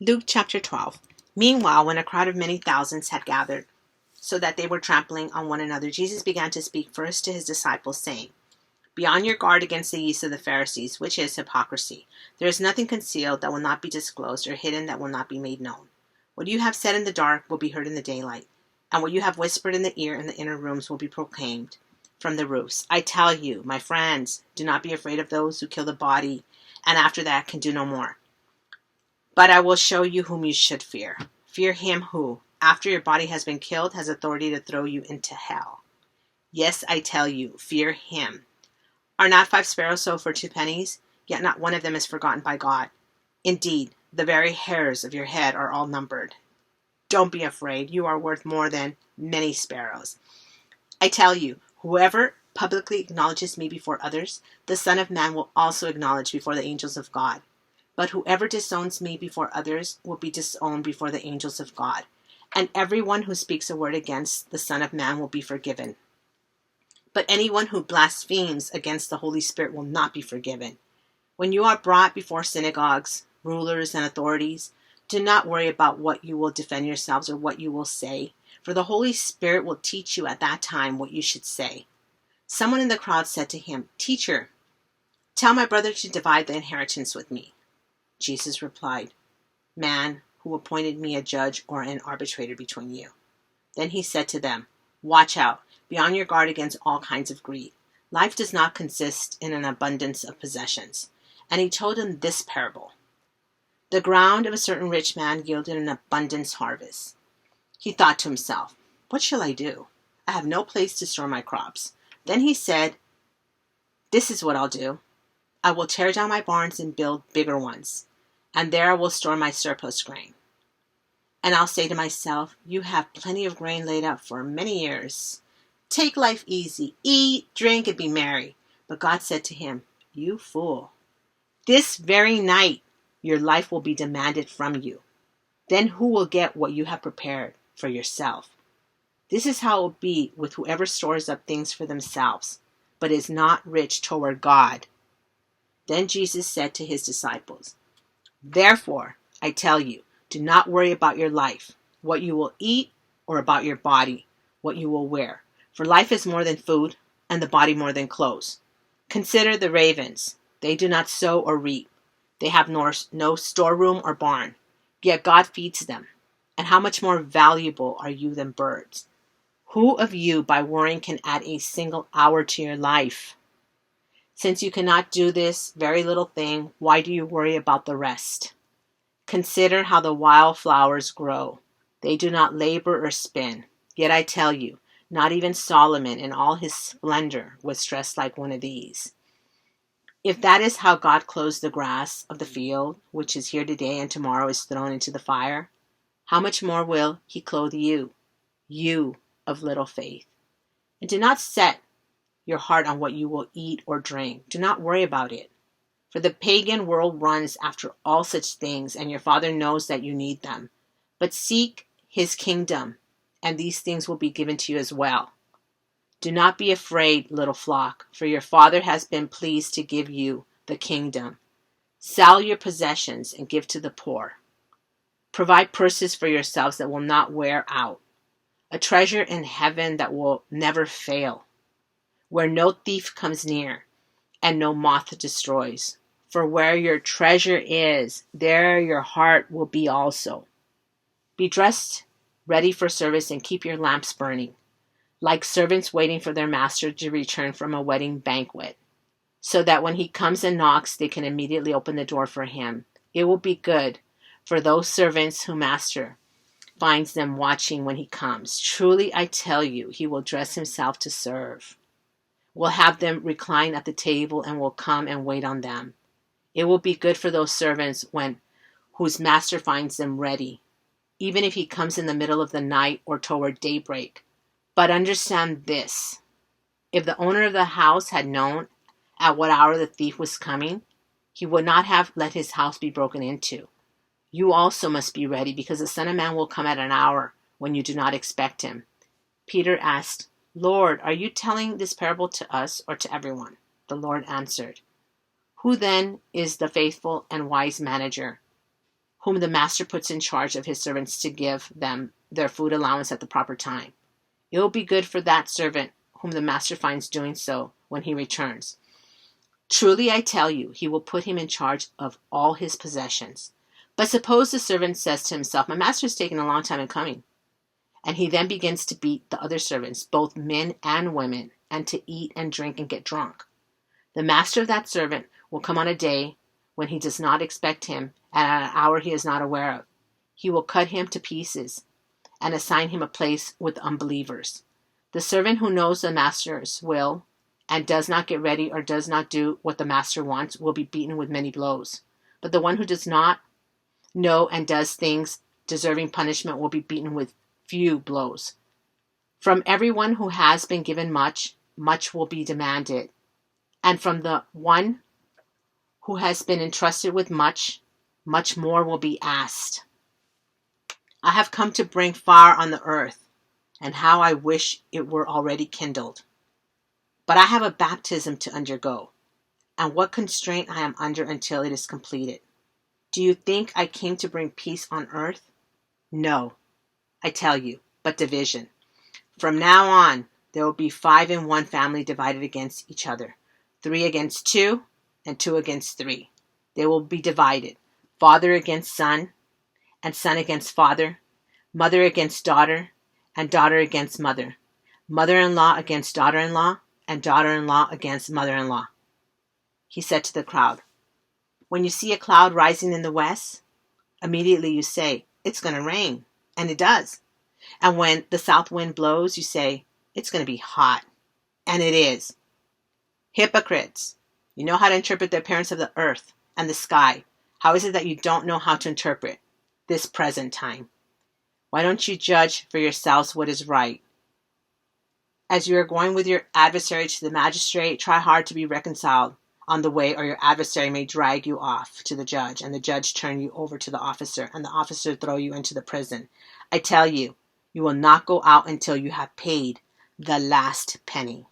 Luke chapter 12. Meanwhile, when a crowd of many thousands had gathered, so that they were trampling on one another, Jesus began to speak first to his disciples, saying, Be on your guard against the yeast of the Pharisees, which is hypocrisy. There is nothing concealed that will not be disclosed, or hidden that will not be made known. What you have said in the dark will be heard in the daylight, and what you have whispered in the ear in the inner rooms will be proclaimed from the roofs. I tell you, my friends, do not be afraid of those who kill the body, and after that can do no more. But I will show you whom you should fear. Fear him who, after your body has been killed, has authority to throw you into hell. Yes, I tell you, fear him. Are not 5 sparrows sold for 2 pennies? Yet not one of them is forgotten by God. Indeed, the very hairs of your head are all numbered. Don't be afraid. You are worth more than many sparrows. I tell you, whoever publicly acknowledges me before others, the Son of Man will also acknowledge before the angels of God. But whoever disowns me before others will be disowned before the angels of God. And everyone who speaks a word against the Son of Man will be forgiven. But anyone who blasphemes against the Holy Spirit will not be forgiven. When you are brought before synagogues, rulers, and authorities, do not worry about what you will defend yourselves or what you will say, for the Holy Spirit will teach you at that time what you should say. Someone in the crowd said to him, Teacher, tell my brother to divide the inheritance with me. Jesus replied, Man, who appointed me a judge or an arbitrator between you? Then he said to them, Watch out, be on your guard against all kinds of greed. Life does not consist in an abundance of possessions. And he told them this parable. The ground of a certain rich man yielded an abundance harvest. He thought to himself, What shall I do? I have no place to store my crops. Then he said, This is what I'll do. I will tear down my barns and build bigger ones, and there I will store my surplus grain. And I'll say to myself, You have plenty of grain laid up for many years. Take life easy, eat, drink, and be merry. But God said to him, You fool, this very night your life will be demanded from you. Then who will get what you have prepared for yourself? This is how it will be with whoever stores up things for themselves, but is not rich toward God. Then Jesus said to his disciples, Therefore, I tell you, do not worry about your life, what you will eat, or about your body, what you will wear. For life is more than food, and the body more than clothes. Consider the ravens. They do not sow or reap. They have no storeroom or barn, yet God feeds them. And how much more valuable are you than birds? Who of you, by worrying, can add a single hour to your life? Since you cannot do this very little thing, why do you worry about the rest? Consider how the wild flowers grow. They do not labor or spin. Yet I tell you, not even Solomon in all his splendor was dressed like one of these. If that is how God clothes the grass of the field, which is here today and tomorrow is thrown into the fire, how much more will he clothe you, you of little faith? And do not set your heart on what you will eat or drink. Do not worry about it. For the pagan world runs after all such things, and your Father knows that you need them. But seek his kingdom, and these things will be given to you as well. Do not be afraid, little flock, for your Father has been pleased to give you the kingdom. Sell your possessions and give to the poor. Provide purses for yourselves that will not wear out, a treasure in heaven that will never fail, where no thief comes near and no moth destroys. For where your treasure is, there your heart will be also. Be dressed, ready for service, and keep your lamps burning, like servants waiting for their master to return from a wedding banquet, so that when he comes and knocks, they can immediately open the door for him. It will be good for those servants whose master finds them watching when he comes. Truly, I tell you, he will dress himself to serve. Will have them recline at the table and will come and wait on them. It will be good for those servants whose master finds them ready, even if he comes in the middle of the night or toward daybreak. But understand this, if the owner of the house had known at what hour the thief was coming, he would not have let his house be broken into. You also must be ready, because the Son of Man will come at an hour when you do not expect him. Peter asked, Lord, are you telling this parable to us or to everyone? The Lord answered, Who then is the faithful and wise manager, whom the master puts in charge of his servants to give them their food allowance at the proper time. It will be good for that servant whom the master finds doing so when he returns. Truly I tell you, he will put him in charge of all his possessions. But suppose the servant says to himself, my master is taking a long time in coming. And he then begins to beat the other servants, both men and women, and to eat and drink and get drunk. The master of that servant will come on a day when he does not expect him and at an hour he is not aware of. He will cut him to pieces and assign him a place with unbelievers. The servant who knows the master's will and does not get ready or does not do what the master wants will be beaten with many blows. But the one who does not know and does things deserving punishment will be beaten with few blows. From everyone who has been given much, much will be demanded. And from the one who has been entrusted with much, much more will be asked. I have come to bring fire on the earth, and how I wish it were already kindled. But I have a baptism to undergo, and what constraint I am under until it is completed. Do you think I came to bring peace on earth? No, I tell you, but division. From now on, there will be 5 in one family divided against each other, 3 against 2, and 2 against 3. They will be divided, father against son, and son against father, mother against daughter, and daughter against mother, mother-in-law against daughter-in-law, and daughter-in-law against mother-in-law. He said to the crowd, when you see a cloud rising in the west, immediately you say, it's going to rain, and it does. And when the south wind blows, you say, it's going to be hot, and it is. Hypocrites, you know how to interpret the appearance of the earth and the sky. How is it that you don't know how to interpret this present time? Why don't you judge for yourselves what is right? As you are going with your adversary to the magistrate, try hard to be reconciled on the way, or your adversary may drag you off to the judge, and the judge turn you over to the officer, and the officer throw you into the prison. I tell you, you will not go out until you have paid the last penny.